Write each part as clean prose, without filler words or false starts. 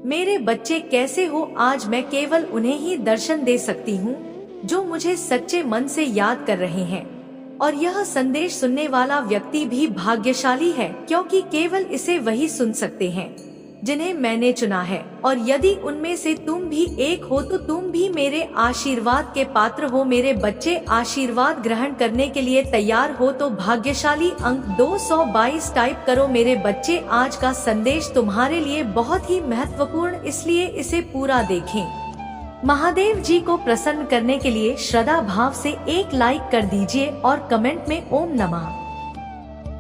मेरे बच्चे कैसे हो? आज मैं केवल उन्हें ही दर्शन दे सकती हूँ जो मुझे सच्चे मन से याद कर रहे हैं। और यह संदेश सुनने वाला व्यक्ति भी भाग्यशाली है, क्योंकि केवल इसे वही सुन सकते हैं जिन्हें मैंने चुना है। और यदि उनमें से तुम भी एक हो तो तुम भी मेरे आशीर्वाद के पात्र हो। मेरे बच्चे, आशीर्वाद ग्रहण करने के लिए तैयार हो तो भाग्यशाली अंक 222 टाइप करो। मेरे बच्चे, आज का संदेश तुम्हारे लिए बहुत ही महत्वपूर्ण, इसलिए इसे पूरा देखें। महादेव जी को प्रसन्न करने के लिए श्रद्धा भाव से एक लाइक कर दीजिए और कमेंट में ओम नमः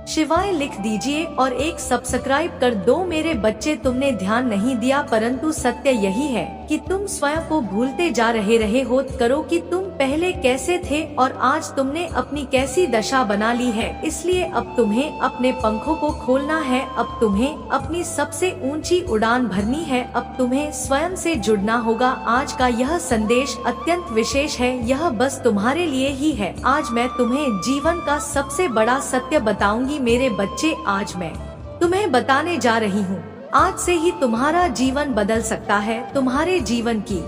शिवाय लिख दीजिए और एक सब्सक्राइब कर दो। मेरे बच्चे, तुमने ध्यान नहीं दिया, परंतु सत्य यही है कि तुम स्वयं को भूलते जा रहे हो करो कि तुम पहले कैसे थे और आज तुमने अपनी कैसी दशा बना ली है। इसलिए अब तुम्हें अपने पंखों को खोलना है, अब तुम्हें अपनी सबसे ऊंची उड़ान भरनी है, अब तुम्हें स्वयं से जुड़ना होगा। आज का यह संदेश अत्यंत विशेष है, यह बस तुम्हारे लिए ही है। आज मैं तुम्हें जीवन का सबसे बड़ा सत्य बताऊंगी। मेरे बच्चे, आज मैं तुम्हें बताने जा रही हूँ, आज से ही तुम्हारा जीवन बदल सकता है। तुम्हारे जीवन की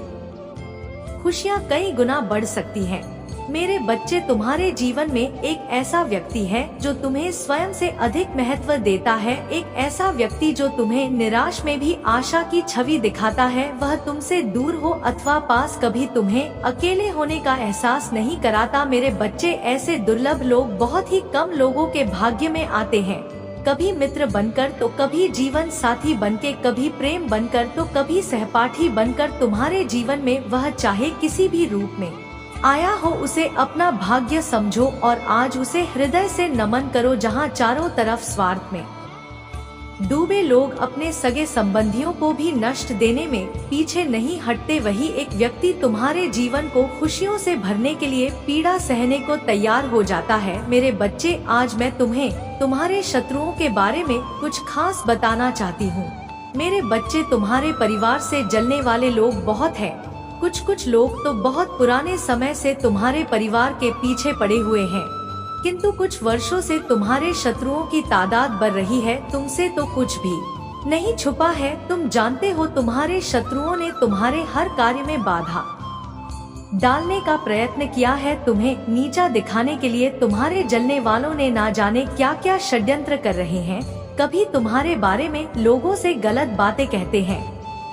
खुशियाँ कई गुना बढ़ सकती हैं। मेरे बच्चे, तुम्हारे जीवन में एक ऐसा व्यक्ति है जो तुम्हें स्वयं से अधिक महत्व देता है, एक ऐसा व्यक्ति जो तुम्हें निराश में भी आशा की छवि दिखाता है। वह तुमसे दूर हो अथवा पास, कभी तुम्हें अकेले होने का एहसास नहीं कराता। मेरे बच्चे, ऐसे दुर्लभ लोग बहुत ही कम लोगों के भाग्य में आते हैं, कभी मित्र बनकर तो कभी जीवन साथी बनके, कभी प्रेम बनकर तो कभी सहपाठी बनकर। तुम्हारे जीवन में वह चाहे किसी भी रूप में आया हो, उसे अपना भाग्य समझो और आज उसे हृदय से नमन करो। जहाँ चारों तरफ स्वार्थ में डूबे लोग अपने सगे संबंधियों को भी नष्ट देने में पीछे नहीं हटते, वही एक व्यक्ति तुम्हारे जीवन को खुशियों से भरने के लिए पीड़ा सहने को तैयार हो जाता है। मेरे बच्चे, आज मैं तुम्हें तुम्हारे शत्रुओं के बारे में कुछ खास बताना चाहती हूँ। मेरे बच्चे, तुम्हारे परिवार से जलने वाले लोग बहुत हैं। कुछ लोग तो बहुत पुराने समय से तुम्हारे परिवार के पीछे पड़े हुए हैं, किंतु कुछ वर्षों से तुम्हारे शत्रुओं की तादाद बढ़ रही है। तुमसे तो कुछ भी नहीं छुपा है, तुम जानते हो तुम्हारे शत्रुओं ने तुम्हारे हर कार्य में बाधा डालने का प्रयत्न किया है, तुम्हें नीचा दिखाने के लिए तुम्हारे जलने वालों ने ना जाने क्या क्या षड्यंत्र कर रहे हैं। कभी तुम्हारे बारे में लोगों से गलत बातें कहते हैं,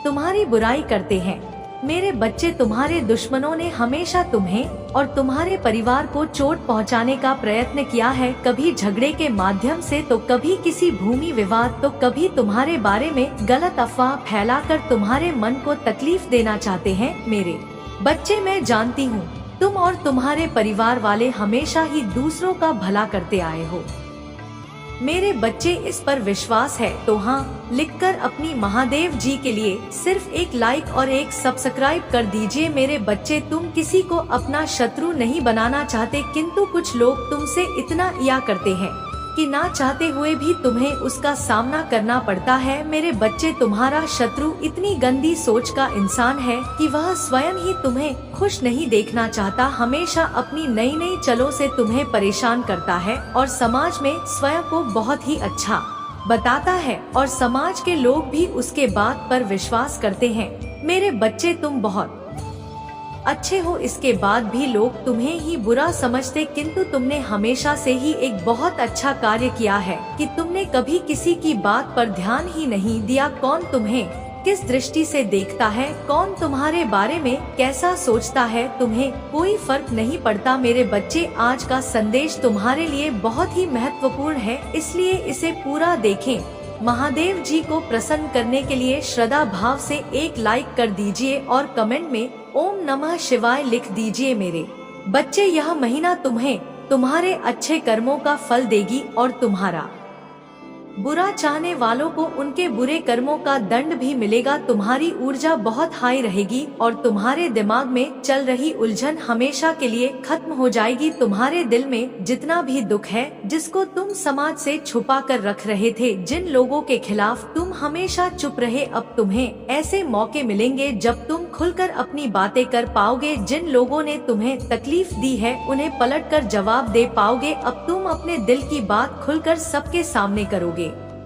तुम्हारी बुराई करते हैं। मेरे बच्चे, तुम्हारे दुश्मनों ने हमेशा तुम्हें और तुम्हारे परिवार को चोट पहुंचाने का प्रयत्न किया है, कभी झगड़े के माध्यम से तो कभी किसी भूमि विवाद, तो कभी तुम्हारे बारे में गलत अफवाह फैलाकर तुम्हारे मन को तकलीफ देना चाहते हैं। मेरे बच्चे, मैं जानती हूँ तुम और तुम्हारे परिवार वाले हमेशा ही दूसरों का भला करते आए हो। मेरे बच्चे, इस पर विश्वास है तो हाँ लिखकर अपनी महादेव जी के लिए सिर्फ एक लाइक और एक सब्सक्राइब कर दीजिए। मेरे बच्चे, तुम किसी को अपना शत्रु नहीं बनाना चाहते, किंतु कुछ लोग तुमसे इतना या करते हैं कि ना चाहते हुए भी तुम्हें उसका सामना करना पड़ता है। मेरे बच्चे, तुम्हारा शत्रु इतनी गंदी सोच का इंसान है कि वह स्वयं ही तुम्हें खुश नहीं देखना चाहता, हमेशा अपनी नई नई चलों से तुम्हें परेशान करता है और समाज में स्वयं को बहुत ही अच्छा बताता है और समाज के लोग भी उसके बात पर विश्वास करते हैं। मेरे बच्चे, तुम बहुत अच्छे हो, इसके बाद भी लोग तुम्हें ही बुरा समझते, किंतु तुमने हमेशा से ही एक बहुत अच्छा कार्य किया है कि तुमने कभी किसी की बात पर ध्यान ही नहीं दिया। कौन तुम्हें किस दृष्टि से देखता है, कौन तुम्हारे बारे में कैसा सोचता है, तुम्हें कोई फर्क नहीं पड़ता। मेरे बच्चे, आज का संदेश तुम्हारे लिए बहुत ही महत्वपूर्ण है, इसलिए इसे पूरा देखें। महादेव जी को प्रसन्न करने के लिए श्रद्धा भाव से एक लाइक कर दीजिए और कमेंट में ओम नमः शिवाय लिख दीजिए। मेरे बच्चे, यह महीना तुम्हें तुम्हारे अच्छे कर्मों का फल देगी और तुम्हारा बुरा चाहने वालों को उनके बुरे कर्मों का दंड भी मिलेगा। तुम्हारी ऊर्जा बहुत हाई रहेगी और तुम्हारे दिमाग में चल रही उलझन हमेशा के लिए खत्म हो जाएगी। तुम्हारे दिल में जितना भी दुख है, जिसको तुम समाज से छुपा कर रख रहे थे, जिन लोगों के खिलाफ तुम हमेशा चुप रहे, अब तुम्हें ऐसे मौके मिलेंगे जब तुम खुलकर अपनी बातें कर पाओगे। जिन लोगों ने तुम्हें तकलीफ दी है, उन्हें पलटकर जवाब दे पाओगे। अब तुम अपने दिल की बात खुलकर सबके सामने करोगे।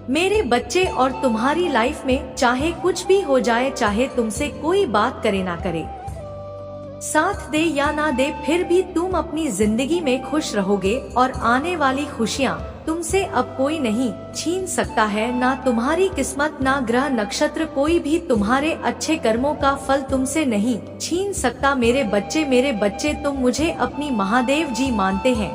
मेरे बच्चे और तुम्हारी लाइफ में चाहे कुछ भी हो जाए, चाहे तुमसे कोई बात करे ना करे, साथ दे या ना दे, फिर भी तुम अपनी जिंदगी में खुश रहोगे और आने वाली खुशियाँ तुमसे अब कोई नहीं छीन सकता है। ना तुम्हारी किस्मत, ना ग्रह नक्षत्र, कोई भी तुम्हारे अच्छे कर्मों का फल तुमसे नहीं छीन सकता। मेरे बच्चे तुम मुझे अपनी महादेव जी मानते हैं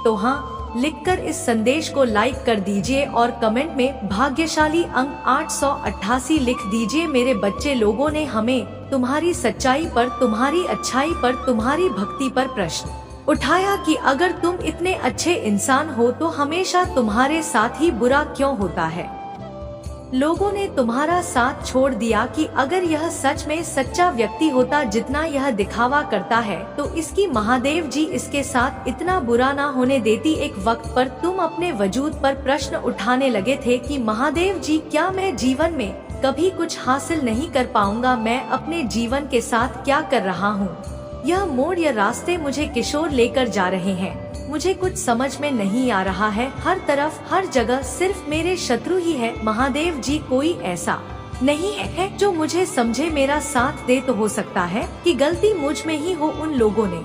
तो हाँ, लिखकर इस संदेश को लाइक कर दीजिए और कमेंट में भाग्यशाली अंक 888 लिख दीजिए। मेरे बच्चे, लोगों ने हमें तुम्हारी सच्चाई पर, तुम्हारी अच्छाई पर, तुम्हारी भक्ति पर प्रश्न उठाया कि अगर तुम इतने अच्छे इंसान हो तो हमेशा तुम्हारे साथ ही बुरा क्यों होता है। लोगों ने तुम्हारा साथ छोड़ दिया कि अगर यह सच में सच्चा व्यक्ति होता जितना यह दिखावा करता है तो इसकी महादेव जी इसके साथ इतना बुरा ना होने देती। एक वक्त पर तुम अपने वजूद पर प्रश्न उठाने लगे थे कि महादेव जी, क्या मैं जीवन में कभी कुछ हासिल नहीं कर पाऊंगा? मैं अपने जीवन के साथ क्या कर रहा हूँ? यह मोड़ या रास्ते मुझे किशोर लेकर जा रहे हैं, मुझे कुछ समझ में नहीं आ रहा है। हर तरफ, हर जगह सिर्फ मेरे शत्रु ही है। महादेव जी, कोई ऐसा नहीं है जो मुझे समझे, मेरा साथ दे। तो हो सकता है कि गलती मुझ में ही हो। उन लोगों ने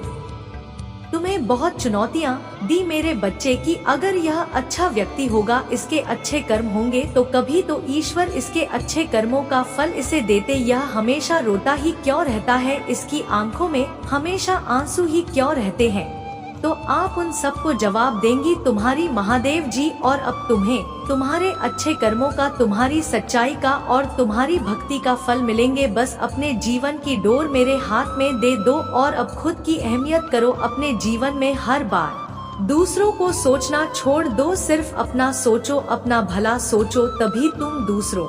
तुम्हें बहुत चुनौतियाँ दी मेरे बच्चे कि अगर यह अच्छा व्यक्ति होगा, इसके अच्छे कर्म होंगे तो कभी तो ईश्वर इसके अच्छे कर्मों का फल इसे देते। यह हमेशा रोता ही क्यों रहता है? इसकी आंखों में हमेशा आंसू ही क्यों रहते हैं? तो आप उन सबको जवाब देंगी तुम्हारी महादेव जी। और अब तुम्हें तुम्हारे अच्छे कर्मों का, तुम्हारी सच्चाई का और तुम्हारी भक्ति का फल मिलेंगे। बस अपने जीवन की डोर मेरे हाथ में दे दो और अब खुद की अहमियत करो अपने जीवन में। हर बार दूसरों को सोचना छोड़ दो, सिर्फ अपना सोचो, अपना भला सोचो, तभी तुम दूसरों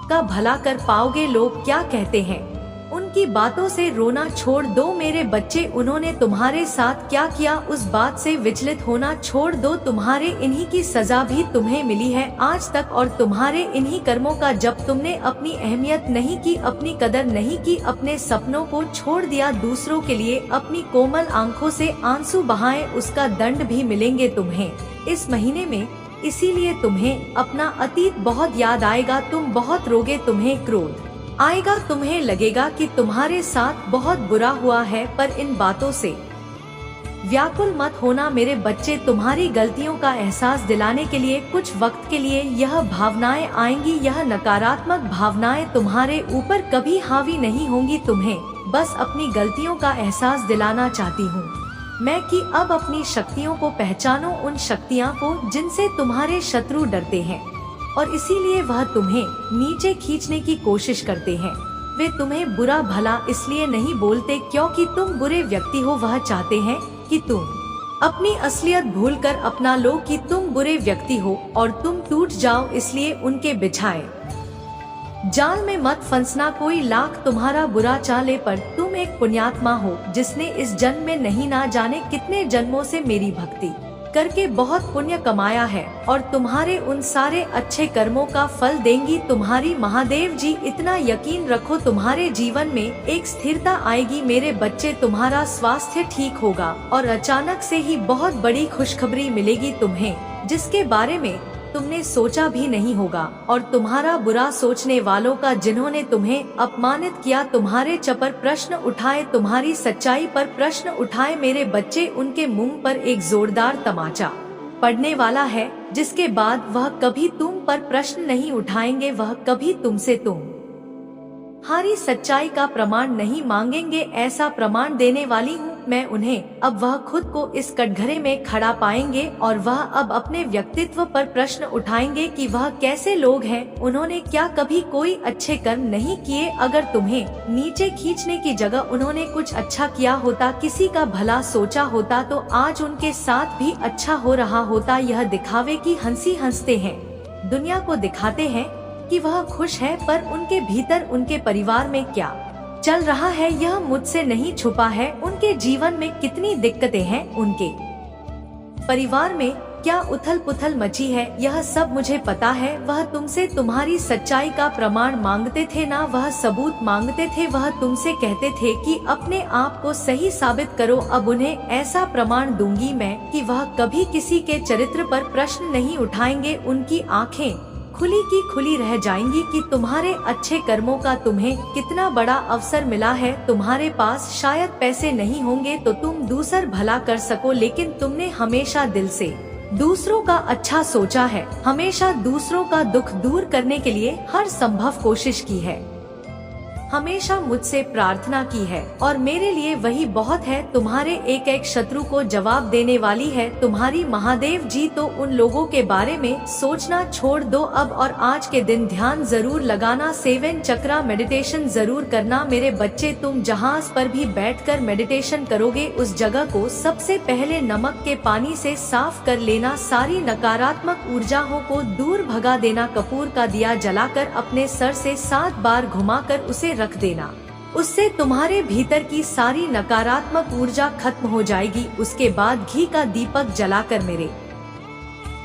का भला कर पाओगे। लोग क्या कहते हैं, उनकी बातों से रोना छोड़ दो मेरे बच्चे। उन्होंने तुम्हारे साथ क्या किया उस बात से विचलित होना छोड़ दो। तुम्हारे इन्हीं की सजा भी तुम्हें मिली है आज तक, और तुम्हारे इन्हीं कर्मों का जब तुमने अपनी अहमियत नहीं की, अपनी कदर नहीं की, अपने सपनों को छोड़ दिया, दूसरों के लिए अपनी कोमल आंखों से आंसू बहाए, उसका दंड भी मिलेंगे तुम्हें इस महीने में। इसीलिए तुम्हें अपना अतीत बहुत याद आएगा, तुम बहुत रोगे, तुम्हें क्रोध आएगा, तुम्हें लगेगा कि तुम्हारे साथ बहुत बुरा हुआ है। पर इन बातों से व्याकुल मत होना मेरे बच्चे। तुम्हारी गलतियों का एहसास दिलाने के लिए कुछ वक्त के लिए यह भावनाएं आएंगी। यह नकारात्मक भावनाएं तुम्हारे ऊपर कभी हावी नहीं होंगी। तुम्हें बस अपनी गलतियों का एहसास दिलाना चाहती हूँ मैं कि अब अपनी शक्तियों को पहचानो, उन शक्तियाँ को जिनसे तुम्हारे शत्रु डरते हैं और इसीलिए वह तुम्हें नीचे खींचने की कोशिश करते हैं। वे तुम्हें बुरा भला इसलिए नहीं बोलते क्योंकि तुम बुरे व्यक्ति हो। वह चाहते हैं कि तुम अपनी असलियत भूलकर अपना लो कि तुम बुरे व्यक्ति हो और तुम टूट जाओ। इसलिए उनके बिछाए जाल में मत फंसना। कोई लाख तुम्हारा बुरा चाले पर तुम एक पुण्यात्मा हो जिसने इस जन्म में नहीं ना जाने कितने जन्मों से मेरी भक्ति करके बहुत पुण्य कमाया है और तुम्हारे उन सारे अच्छे कर्मों का फल देंगी तुम्हारी महादेव जी। इतना यकीन रखो, तुम्हारे जीवन में एक स्थिरता आएगी मेरे बच्चे। तुम्हारा स्वास्थ्य ठीक होगा और अचानक से ही बहुत बड़ी खुशखबरी मिलेगी तुम्हें, जिसके बारे में तुमने सोचा भी नहीं होगा। और तुम्हारा बुरा सोचने वालों का, जिन्होंने तुम्हें अपमानित किया, तुम्हारे चपर प्रश्न उठाए, तुम्हारी सच्चाई पर प्रश्न उठाए मेरे बच्चे, उनके मुंह पर एक जोरदार तमाचा पड़ने वाला है, जिसके बाद वह कभी तुम पर प्रश्न नहीं उठाएंगे। वह कभी तुमसे तुम्हारी सच्चाई का प्रमाण नहीं मांगेंगे। ऐसा प्रमाण देने वाली हूँ मैं उन्हें। अब वह खुद को इस कटघरे में खड़ा पाएंगे और वह अब अपने व्यक्तित्व पर प्रश्न उठाएंगे कि वह कैसे लोग हैं, उन्होंने क्या कभी कोई अच्छे कर्म नहीं किए। अगर तुम्हें नीचे खींचने की जगह उन्होंने कुछ अच्छा किया होता, किसी का भला सोचा होता, तो आज उनके साथ भी अच्छा हो रहा होता। यह दिखावे की हंसी हंसते हैं, दुनिया को दिखाते हैं कि वह खुश है, पर उनके भीतर उनके परिवार में क्या चल रहा है यह मुझसे नहीं छुपा है। उनके जीवन में कितनी दिक्कतें हैं, उनके परिवार में क्या उथल पुथल मची है यह सब मुझे पता है। वह तुमसे तुम्हारी सच्चाई का प्रमाण मांगते थे ना, वह सबूत मांगते थे। वह तुमसे कहते थे कि अपने आप को सही साबित करो। अब उन्हें ऐसा प्रमाण दूंगी मैं कि वह कभी किसी के चरित्र पर प्रश्न नहीं उठाएंगे। उनकी आंखें खुली की खुली रह जाएंगी कि तुम्हारे अच्छे कर्मों का तुम्हें कितना बड़ा अवसर मिला है। तुम्हारे पास शायद पैसे नहीं होंगे तो तुम दूसर भला कर सको, लेकिन तुमने हमेशा दिल से दूसरों का अच्छा सोचा है, हमेशा दूसरों का दुख दूर करने के लिए हर संभव कोशिश की है, हमेशा मुझसे प्रार्थना की है और मेरे लिए वही बहुत है। तुम्हारे एक एक शत्रु को जवाब देने वाली है तुम्हारी महादेव जी। तो उन लोगों के बारे में सोचना छोड़ दो अब और आज के दिन ध्यान जरूर लगाना, 7 चक्रा मेडिटेशन जरूर करना मेरे बच्चे। तुम जहां पर भी बैठकर मेडिटेशन करोगे उस जगह को सबसे पहले नमक के पानी से साफ कर लेना, सारी नकारात्मक ऊर्जाओं को दूर भगा देना। कपूर का दिया जलाकर अपने सर से 7 बार घुमाकर उसे रख देना, उससे तुम्हारे भीतर की सारी नकारात्मक ऊर्जा खत्म हो जाएगी। उसके बाद घी का दीपक जलाकर मेरे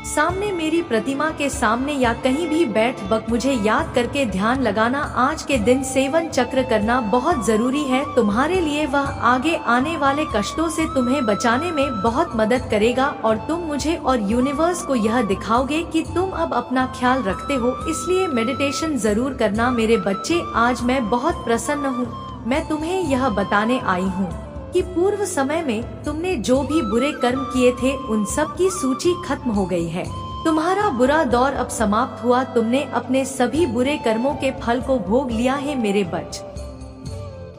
सामने, मेरी प्रतिमा के सामने या कहीं भी बैठ मुझे याद करके ध्यान लगाना। आज के दिन 7 चक्र करना बहुत जरूरी है तुम्हारे लिए। वह आगे आने वाले कष्टों से तुम्हें बचाने में बहुत मदद करेगा और तुम मुझे और यूनिवर्स को यह दिखाओगे कि तुम अब अपना ख्याल रखते हो। इसलिए मेडिटेशन जरूर करना मेरे बच्चे। आज मैं बहुत प्रसन्न हूँ। मैं तुम्हें यह बताने आई हूँ कि पूर्व समय में तुमने जो भी बुरे कर्म किए थे उन सब की सूची खत्म हो गई है। तुम्हारा बुरा दौर अब समाप्त हुआ। तुमने अपने सभी बुरे कर्मों के फल को भोग लिया है मेरे बच्चे।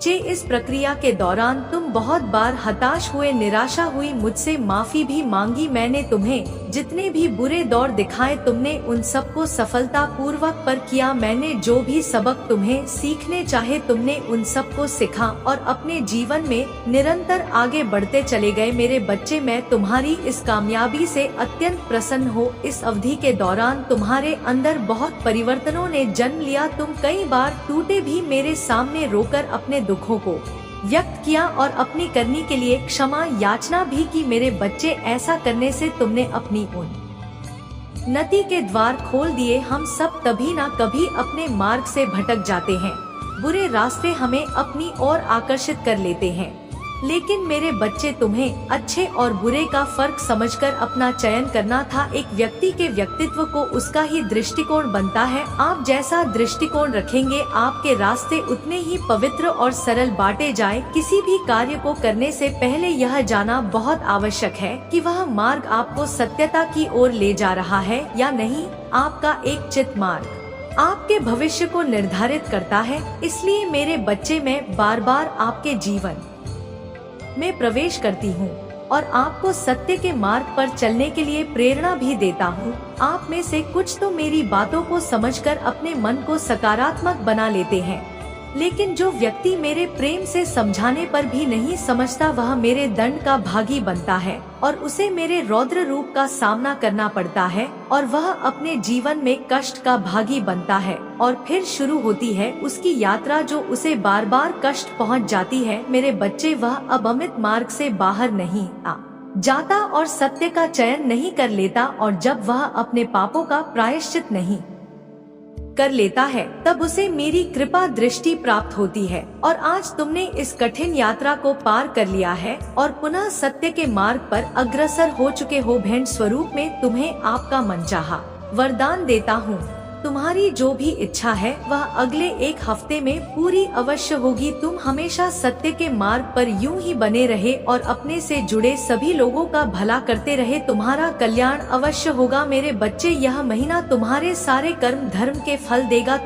इस प्रक्रिया के दौरान तुम बहुत बार हताश हुए, निराशा हुई, मुझसे माफी भी मांगी। मैंने तुम्हें जितने भी बुरे दौर दिखाए तुमने उन सबको सफलता पूर्वक पर किया। मैंने जो भी सबक तुम्हें सीखने चाहे तुमने उन सबको सीखा और अपने जीवन में निरंतर आगे बढ़ते चले गए मेरे बच्चे। मैं तुम्हारी इस कामयाबी से अत्यंत प्रसन्न हो। इस अवधि के दौरान तुम्हारे अंदर बहुत परिवर्तनों ने जन्म लिया। तुम कई बार टूटे भी मेरे सामने रोकर अपने दुखों को व्यक्त किया और अपनी करनी के लिए क्षमा याचना भी की मेरे बच्चे। ऐसा करने से तुमने अपनी उन्नति के द्वार खोल दिए। हम सब कभी ना कभी अपने मार्ग से भटक जाते हैं, बुरे रास्ते हमें अपनी ओर आकर्षित कर लेते हैं, लेकिन मेरे बच्चे तुम्हें अच्छे और बुरे का फर्क समझकर अपना चयन करना था। एक व्यक्ति के व्यक्तित्व को उसका ही दृष्टिकोण बनता है। आप जैसा दृष्टिकोण रखेंगे आपके रास्ते उतने ही पवित्र और सरल बांटे जाए। किसी भी कार्य को करने से पहले यह जाना बहुत आवश्यक है कि वह मार्ग आपको सत्यता की ओर ले जा रहा है या नहीं। आपका एक चित मार्ग आपके भविष्य को निर्धारित करता है। इसलिए मेरे बच्चे मैं बार बार आपके जीवन में प्रवेश करती हूँ और आपको सत्य के मार्ग पर चलने के लिए प्रेरणा भी देता हूँ। आप में से कुछ तो मेरी बातों को समझकर अपने मन को सकारात्मक बना लेते हैं, लेकिन जो व्यक्ति मेरे प्रेम से समझाने पर भी नहीं समझता वह मेरे दंड का भागी बनता है और उसे मेरे रौद्र रूप का सामना करना पड़ता है और वह अपने जीवन में कष्ट का भागी बनता है और फिर शुरू होती है उसकी यात्रा जो उसे बार बार कष्ट पहुंच जाती है। मेरे बच्चे वह अब अमित मार्ग से बाहर नहीं आ जाता और सत्य का चयन नहीं कर लेता और जब वह अपने पापों का प्रायश्चित नहीं कर लेता है तब उसे मेरी कृपा दृष्टि प्राप्त होती है। और आज तुमने इस कठिन यात्रा को पार कर लिया है और पुनः सत्य के मार्ग पर अग्रसर हो चुके हो। भेंट स्वरूप में तुम्हें आपका मनचाहा वरदान देता हूँ। तुम्हारी जो भी इच्छा है वह अगले 1 हफ्ते में पूरी अवश्य होगी। तुम हमेशा सत्य के मार्ग पर यूं ही बने रहे और अपने से जुड़े सभी लोगों का भला करते रहे। तुम्हारा कल्याण अवश्य होगा मेरे बच्चे। यह महीना तुम्हारे सारे कर्म धर्म के फल देगा।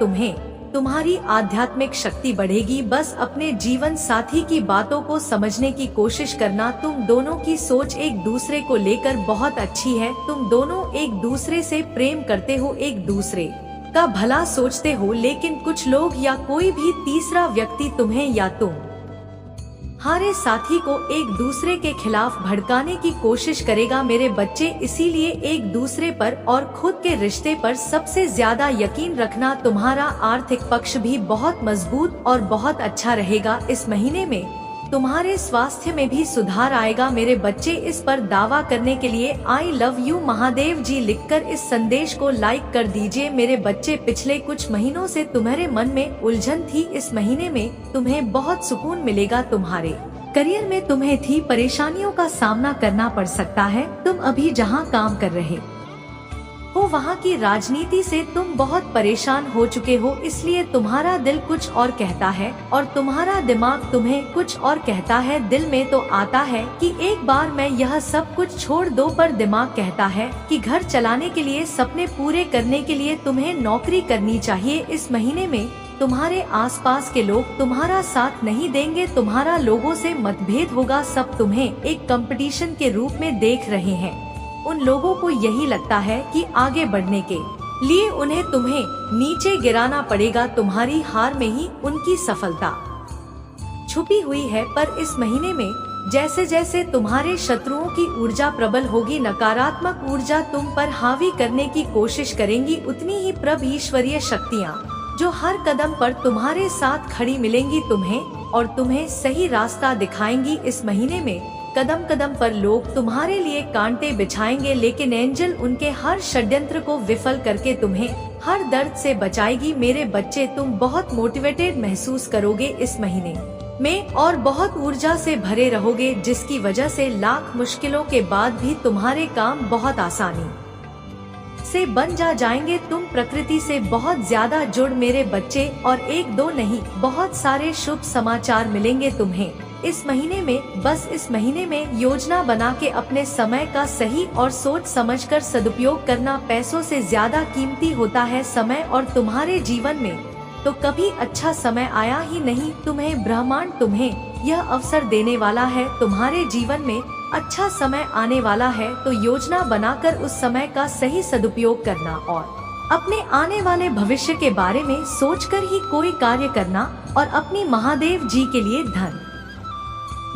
तुम्हारी आध्यात्मिक शक्ति बढ़ेगी। बस अपने जीवन साथी की बातों को समझने की कोशिश करना। तुम दोनों की सोच एक दूसरे को लेकर बहुत अच्छी है। तुम दोनों एक दूसरे से प्रेम करते हो, एक दूसरे का भला सोचते हो, लेकिन कुछ लोग या कोई भी तीसरा व्यक्ति तुम्हें या तुम्हारे साथी को एक दूसरे के खिलाफ भड़काने की कोशिश करेगा मेरे बच्चे। इसीलिए एक दूसरे पर और खुद के रिश्ते पर सबसे ज्यादा यकीन रखना। तुम्हारा आर्थिक पक्ष भी बहुत मजबूत और बहुत अच्छा रहेगा। इस महीने में तुम्हारे स्वास्थ्य में भी सुधार आएगा मेरे बच्चे। इस पर दावा करने के लिए आई लव यू महादेव जी लिखकर इस संदेश को लाइक कर दीजिए मेरे बच्चे। पिछले कुछ महीनों से तुम्हारे मन में उलझन थी, इस महीने में तुम्हें बहुत सुकून मिलेगा। तुम्हारे करियर में तुम्हें थी परेशानियों का सामना करना पड़ सकता है। तुम अभी जहां काम कर रहे हो वहां की राजनीति से तुम बहुत परेशान हो चुके हो, इसलिए तुम्हारा दिल कुछ और कहता है और तुम्हारा दिमाग तुम्हें कुछ और कहता है। दिल में तो आता है कि एक बार मैं यह सब कुछ छोड़ दो, पर दिमाग कहता है कि घर चलाने के लिए, सपने पूरे करने के लिए तुम्हें नौकरी करनी चाहिए। इस महीने में तुम्हारे आसपास के लोग तुम्हारा साथ नहीं देंगे, तुम्हारा लोगों से मतभेद होगा। सब तुम्हें एक कंपटीशन के रूप में देख रहे हैं। उन लोगों को यही लगता है कि आगे बढ़ने के लिए उन्हें तुम्हें नीचे गिराना पड़ेगा। तुम्हारी हार में ही उनकी सफलता छुपी हुई है। पर इस महीने में जैसे जैसे तुम्हारे शत्रुओं की ऊर्जा प्रबल होगी, नकारात्मक ऊर्जा तुम पर हावी करने की कोशिश करेंगी, उतनी ही प्रबल ईश्वरीय शक्तियाँ जो हर कदम पर तुम्हारे साथ खड़ी मिलेंगी तुम्हें और तुम्हें सही रास्ता दिखाएंगी। इस महीने में कदम कदम पर लोग तुम्हारे लिए कांटे बिछाएंगे, लेकिन एंजल उनके हर षड्यंत्र को विफल करके तुम्हें हर दर्द से बचाएगी मेरे बच्चे। तुम बहुत मोटिवेटेड महसूस करोगे इस महीने में और बहुत ऊर्जा से भरे रहोगे, जिसकी वजह से लाख मुश्किलों के बाद भी तुम्हारे काम बहुत आसानी से बन जाएंगे। तुम प्रकृति से बहुत ज्यादा जुड़ मेरे बच्चे और एक दो नहीं, बहुत सारे शुभ समाचार मिलेंगे तुम्हें इस महीने में। बस इस महीने में योजना बना के अपने समय का सही और सोच समझकर सदुपयोग करना पैसों से ज्यादा कीमती होता है समय, और तुम्हारे जीवन में तो कभी अच्छा समय आया ही नहीं। तुम्हें ब्रह्मांड तुम्हें यह अवसर देने वाला है, तुम्हारे जीवन में अच्छा समय आने वाला है, तो योजना बनाकर उस समय का सही सदुपयोग करना और अपने आने वाले भविष्य के बारे में सोचकर ही कोई कार्य करना और अपनी महादेव जी के लिए धन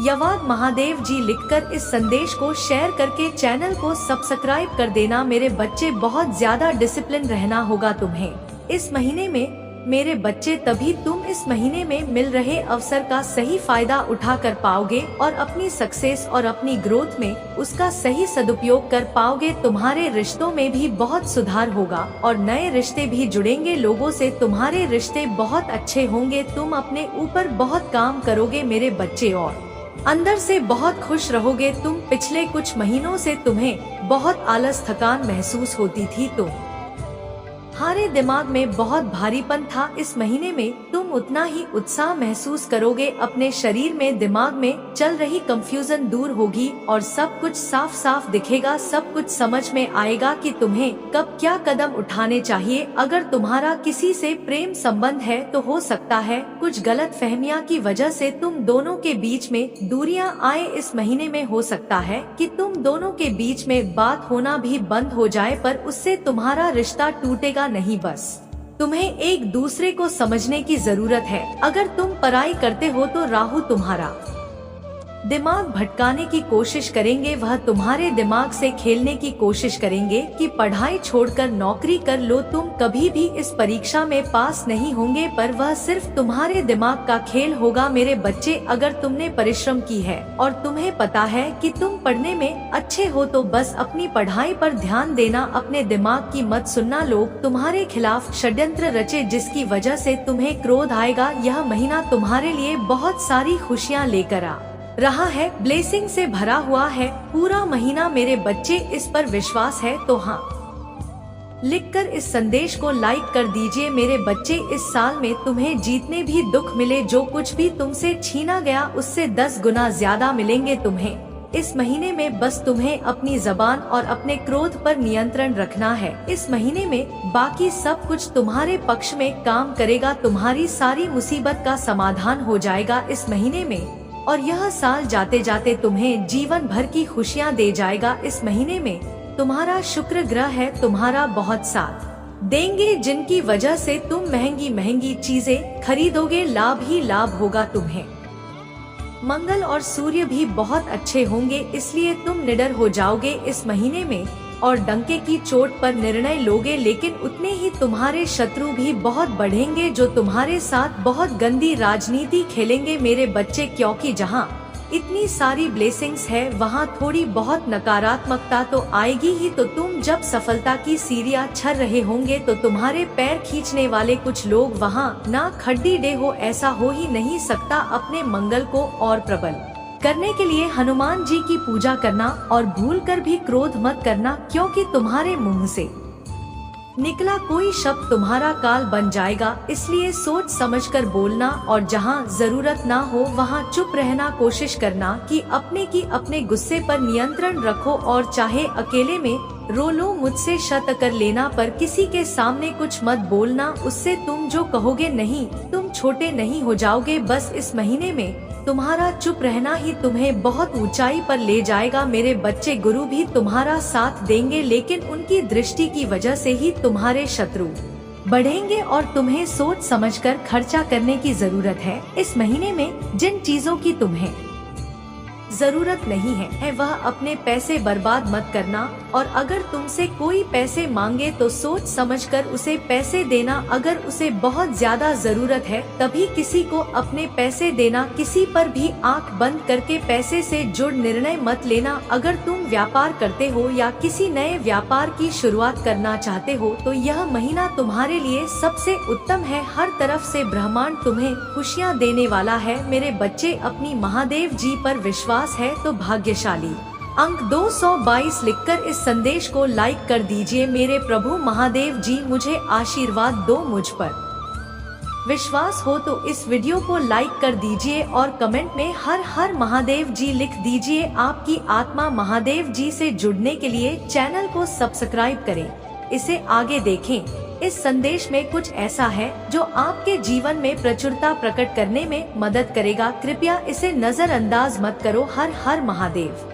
यवाद महादेव जी लिखकर इस संदेश को शेयर करके चैनल को सब्सक्राइब कर देना मेरे बच्चे। बहुत ज्यादा डिसिप्लिन रहना होगा तुम्हें इस महीने में मेरे बच्चे, तभी तुम इस महीने में मिल रहे अवसर का सही फायदा उठा कर पाओगे और अपनी सक्सेस और अपनी ग्रोथ में उसका सही सदुपयोग कर पाओगे। तुम्हारे रिश्तों में भी बहुत सुधार होगा और नए रिश्ते भी जुड़ेंगे लोगों से, तुम्हारे रिश्ते बहुत अच्छे होंगे। तुम अपने ऊपर बहुत काम करोगे मेरे बच्चे और अंदर से बहुत खुश रहोगे तुम। पिछले कुछ महीनों से तुम्हें बहुत आलस थकान महसूस होती थी, तुम्हारे दिमाग में बहुत भारीपन था। इस महीने में तुम उतना ही उत्साह महसूस करोगे, अपने शरीर में दिमाग में चल रही कंफ्यूजन दूर होगी और सब कुछ साफ साफ दिखेगा। सब कुछ समझ में आएगा कि तुम्हें कब क्या कदम उठाने चाहिए। अगर तुम्हारा किसी से प्रेम संबंध है तो हो सकता है कुछ गलत फहमियाँ की वजह से तुम दोनों के बीच में दूरियां आए। इस महीने में हो सकता है कि तुम दोनों के बीच में बात होना भी बंद हो जाए, पर उससे तुम्हारा रिश्ता टूटेगा नहीं। बस तुम्हें एक दूसरे को समझने की जरूरत है। अगर तुम पढ़ाई करते हो तो राहु तुम्हारा दिमाग भटकाने की कोशिश करेंगे, वह तुम्हारे दिमाग से खेलने की कोशिश करेंगे कि पढ़ाई छोड़कर नौकरी कर लो। तुम कभी भी इस परीक्षा में पास नहीं होंगे, पर वह सिर्फ तुम्हारे दिमाग का खेल होगा मेरे बच्चे। अगर तुमने परिश्रम की है और तुम्हें पता है कि तुम पढ़ने में अच्छे हो तो बस अपनी पढ़ाई पर ध्यान देना, अपने दिमाग की मत सुनना। लोग तुम्हारे खिलाफ षड्यंत्र रचे जिसकी वजह से तुम्हें क्रोध आएगा। यह महीना तुम्हारे लिए बहुत सारी खुशियाँ लेकर आ रहा है, ब्लेसिंग से भरा हुआ है पूरा महीना मेरे बच्चे। इस पर विश्वास है तो हाँ लिखकर इस संदेश को लाइक कर दीजिए मेरे बच्चे। इस साल में तुम्हें जितने भी दुख मिले, जो कुछ भी तुमसे छीना गया, उससे 10 गुना ज्यादा मिलेंगे तुम्हें इस महीने में। बस तुम्हें अपनी जबान और अपने क्रोध पर नियंत्रण रखना है इस महीने में। बाकी सब कुछ तुम्हारे पक्ष में काम करेगा, तुम्हारी सारी मुसीबत का समाधान हो जाएगा इस महीने में, और यह साल जाते जाते तुम्हें जीवन भर की खुशियाँ दे जाएगा। इस महीने में तुम्हारा शुक्र ग्रह है, तुम्हारा बहुत साथ देंगे, जिनकी वजह से तुम महंगी महंगी चीजें खरीदोगे, लाभ ही लाभ होगा तुम्हें। मंगल और सूर्य भी बहुत अच्छे होंगे, इसलिए तुम निडर हो जाओगे इस महीने में। और डंके की चोट पर निर्णय लोगे, लेकिन उतने ही तुम्हारे शत्रु भी बहुत बढ़ेंगे जो तुम्हारे साथ बहुत गंदी राजनीति खेलेंगे मेरे बच्चे, क्योंकि जहाँ इतनी सारी ब्लेसिंग्स है वहाँ थोड़ी बहुत नकारात्मकता तो आएगी ही। तो तुम जब सफलता की सीढ़ियाँ चढ़ रहे होंगे तो तुम्हारे पैर खींचने वाले कुछ लोग वहाँ ना खड्डी डे हो, ऐसा हो ही नहीं सकता। अपने मंगल को और प्रबल करने के लिए हनुमान जी की पूजा करना और भूलकर भी क्रोध मत करना, क्योंकि तुम्हारे मुंह से निकला कोई शब्द तुम्हारा काल बन जाएगा। इसलिए सोच समझकर बोलना और जहाँ जरूरत ना हो वहाँ चुप रहना। कोशिश करना कि अपने गुस्से पर नियंत्रण रखो और चाहे अकेले में रो लो, मुझसे शत कर लेना पर किसी के सामने कुछ मत बोलना, उससे तुम जो कहोगे नहीं, तुम छोटे नहीं हो जाओगे। बस इस महीने में तुम्हारा चुप रहना ही तुम्हें बहुत ऊंचाई पर ले जाएगा मेरे बच्चे। गुरु भी तुम्हारा साथ देंगे, लेकिन उनकी दृष्टि की वजह से ही तुम्हारे शत्रु बढ़ेंगे और तुम्हें सोच समझकर खर्चा करने की जरूरत है। इस महीने में जिन चीजों की तुम्हें जरूरत नहीं है वह अपने पैसे बर्बाद मत करना, और अगर तुमसे कोई पैसे मांगे तो सोच समझकर उसे पैसे देना। अगर उसे बहुत ज्यादा जरूरत है तभी किसी को अपने पैसे देना। किसी पर भी आंख बंद करके पैसे से जुड़ निर्णय मत लेना। अगर तुम व्यापार करते हो या किसी नए व्यापार की शुरुआत करना चाहते हो तो यह महीना तुम्हारे लिए सबसे उत्तम है। हर तरफ से ब्रह्मांड तुम्हें खुशियाँ देने वाला है मेरे बच्चे। अपनी महादेव जी पर विश्वास है तो भाग्यशाली अंक 222 लिखकर इस संदेश को लाइक कर दीजिए। मेरे प्रभु महादेव जी मुझे आशीर्वाद दो, मुझ पर विश्वास हो तो इस वीडियो को लाइक कर दीजिए और कमेंट में हर हर महादेव जी लिख दीजिए। आपकी आत्मा महादेव जी से जुड़ने के लिए चैनल को सब्सक्राइब करें, इसे आगे देखें। इस संदेश में कुछ ऐसा है जो आपके जीवन में प्रचुरता प्रकट करने में मदद करेगा। कृपया इसे नजरअंदाज मत करो। हर हर महादेव।